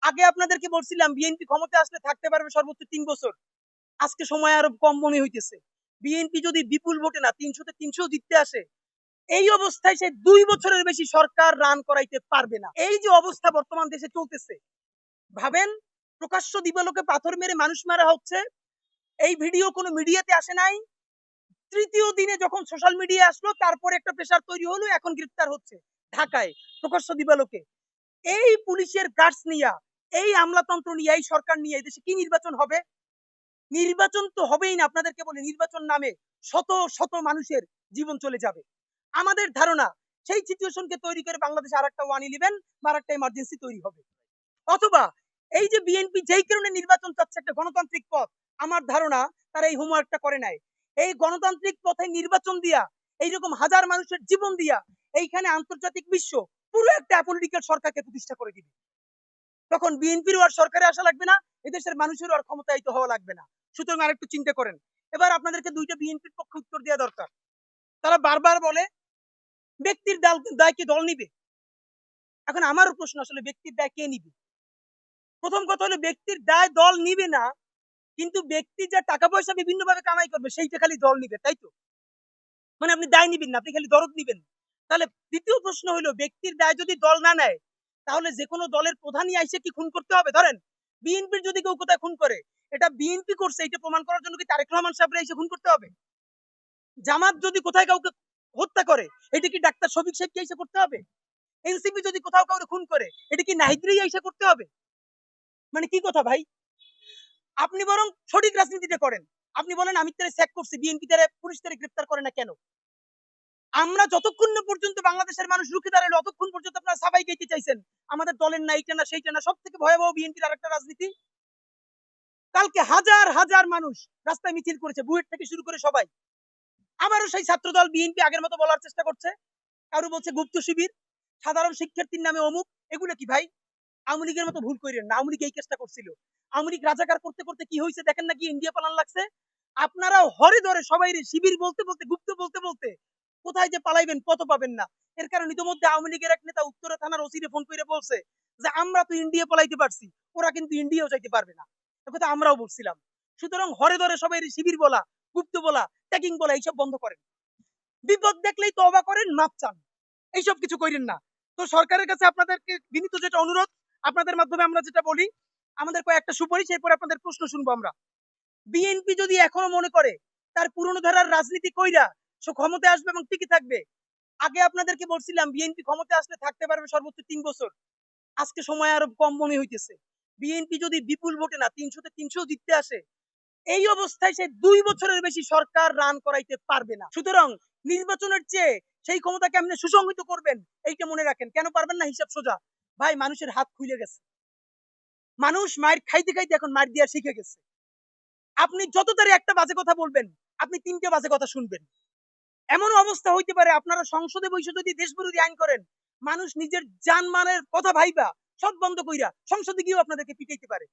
আগে আপনাদেরকে বলছিলাম বিএনপি ক্ষমতায় আসলে থাকতে পারবে সর্বোচ্চ 3 বছর। আজকে সময় আরো কম মনে হইতেছে। বিএনপি যদি বিপুল ভোটে না 300-তে 300 জিততে আসে, এই অবস্থায় সে 2 বছরের বেশি সরকার রান করাইতে পারবে না। এই যে অবস্থা বর্তমান দেশে চলতেছে, ভাবেন, প্রকাশ্য দিবালোকে পাথর মেরে মানুষ মারা হচ্ছে। এই ভিডিও কোনো মিডিয়াতে আসে নাই। তৃতীয় দিনে যখন সোশ্যাল মিডিয়া আসলো, তারপরে একটা প্রেসার তৈরি হলো, এখন গ্রেফতার হচ্ছে ঢাকায় প্রকাশ্য দিবালোকে। এই পুলিশের গার্ডস নিয়ে, এই আমলাতন্ত্র নিয়ে, এই সরকার নিয়ে এই দেশে কি নির্বাচন হবে? নির্বাচন তো হবেই না। আপনাদেরকে বলে, নির্বাচন নামে শত শত মানুষের জীবন চলে যাবে। আমাদের ধারণা, সেই সিচুয়েশনকে তৈরি করে বাংলাদেশে আরেকটা 111 বা আরেকটা ইমার্জেন্সি তৈরি হবে। অথবা এই যে বিএনপি যেই কারণে নির্বাচন চাচ্ছে, একটা গণতান্ত্রিক পথ, আমার ধারণা তারা এই হোমওয়ার্কটা করে নাই। এই গণতান্ত্রিক পথে নির্বাচন দিয়া, এইরকম হাজার মানুষের জীবন দিয়া, এইখানে আন্তর্জাতিক বিশ্ব পুরো একটা অ্যাপলিটিক্যাল সরকারকে প্রতিষ্ঠা করে দিবে। তখন বিএনপির আর সরকারে আসা লাগবে না, এদেশের মানুষের আর ক্ষমতায়িত হওয়া লাগবে না। সুতরাং আরেকটু চিন্তা করেন। এবার আপনাদেরকে দুইটা বিএনপির পক্ষে উত্তর দেওয়া দরকার। তারা বারবার বলে ব্যক্তির দায় কি দল নিবে। এখন আমারও প্রশ্ন, আসলে ব্যক্তির দায় কে নিবে? প্রথম কথা হলো, ব্যক্তির দায় দল নিবে না, কিন্তু ব্যক্তি যা টাকা পয়সা বিভিন্ন ভাবে কামাই করবে সেইটা খালি দল নিবে, তাই তো? মানে আপনি দায় নিবেন না, আপনি খালি দরদ নিবেন। তাহলে দ্বিতীয় প্রশ্ন হলো, ব্যক্তির দায় যদি দল না নেয়, তাহলে যে কোনো দলের প্রধানই আইসে কি খুন করতে হবে? ধরেন বিএনপির যদি কেউ কোথায় খুন করে, এটা বিএনপি করছে এটা প্রমাণ করার জন্য কি তারেক রহমান সাহেবরা এসে খুন করতে হবে? জামাত যদি কোথায় কাউকে হত্যা করে, এটা কি ডাক্তার শফিক সাহেবকে এসে করতে হবে? এনসিপি যদি কোথাও কাউকে খুন করে, এটা কি নাহিদরি এসে করতে হবে? মানে কি কথা ভাই? আপনি বরং সঠিক রাজনীতিটা করেন। আপনি বলেন আমি তারে চেক করছি, বিএনপি তারে, পুলিশ তারে গ্রেফতার করে না কেন? আমরা যতক্ষণ না পর্যন্ত বাংলাদেশের মানুষ রুখে দাঁড়ালো, ততক্ষণ পর্যন্ত আপনারা সাবাই গাইতে চাইছেন আমাদের দলের না এইটা না সেইটা না। সব থেকে ভয়াবহ বিএনপির আরেকটা রাজনীতি, কালকে হাজার হাজার মানুষ রাস্তায় মিছিল করেছে, বুয়েট থেকে শুরু করে সবাই। আবারও সেই ছাত্রদল বিএনপি আগের মতো বলার চেষ্টা করছে। কারো বলছে গুপ্ত শিবির, সাধারণ শিক্ষার্থীর নামে অমুক। এগুলো কি ভাই? আওয়ামী লীগের মতো ভুল করেন না। আওয়ামী লীগ এই কেসটা করছিল। আওয়ামী লীগ রাজাকার করতে করতে কি হয়েছে দেখেন না, কি ইন্ডিয়া পালান লাগছে। আপনারা হরে ধরে সবাই শিবির বলতে বলতে, গুপ্ত বলতে বলতে কোথায় যে পালাইবেন পথ পাবেন না। এর কারণ ইতিমধ্যে আওয়ামী লীগের এক নেতা উত্তরা থানার ওসিরে ফোন করে বলছে যে আমরা তো ইন্ডিয়া পলাইতে পারছি, ওরা কিন্তু ইন্ডিয়াও যাইতে পারবে না। কথা আমরাও বলছিলাম। সুতরাং হরে ধরে সবাই শিবির বলা, গুপ্ত বলা, ট্যাকিং বলা এইসব বন্ধ করেন। বিপদ দেখলেই তওবা করেন, মাপ চান। এইসব কিছু করেন না। তো সরকারের কাছে আপনাদেরকে বিনীত যেটা অনুরোধ, আপনাদের মাধ্যমে আমরা যেটা বলি, আমাদের কয়েকটা সুপারিশ, এরপর আপনাদের প্রশ্ন শুনবো আমরা। বিএনপি যদি এখনো মনে করে তার পুরনো ধারার রাজনীতি কইরা সে ক্ষমতায় আসবে এবং টিকে থাকবে, আগে আপনাদেরকে বলছিলাম বিএনপি ক্ষমতায় আসলে থাকতে পারবে সর্বোচ্চ 3 বছর। আজকে সময় আরো কম মনে হইতেছে। বিএনপি যদি বিপুল ভোটে না 300-তে 300 জিততে আসে, এই অবস্থায় সে 2 বছরের বেশি সরকার রান করাইতে পারবে না। সুতরাং নির্বাচনের চেয়ে সেই ক্ষমতা কেমনে সুসংহিত করবেন এইটা মনে রাখেন। কেন পারবেন না? হিসাব সোজা ভাই, মানুষের হাত খুলে গেছে। মানুষ মায়ের খাইতে খাইতে এখন মার দিয়া শিখে গেছে। আপনি যত তাড়াতাড়ি একটা বাজে কথা বলবেন, আপনি 3টে বাজে কথা শুনবেন। এমন অবস্থা হইতে পারে আপনারা সংসদে বসে যদি দেশ বিরোধী আইন করেন, মানুষ নিজের জানমালের কথা ভাইবা সব বন্ধ কইরা সংসদে গিয়েও আপনাদেরকে পিটাইতে পারে।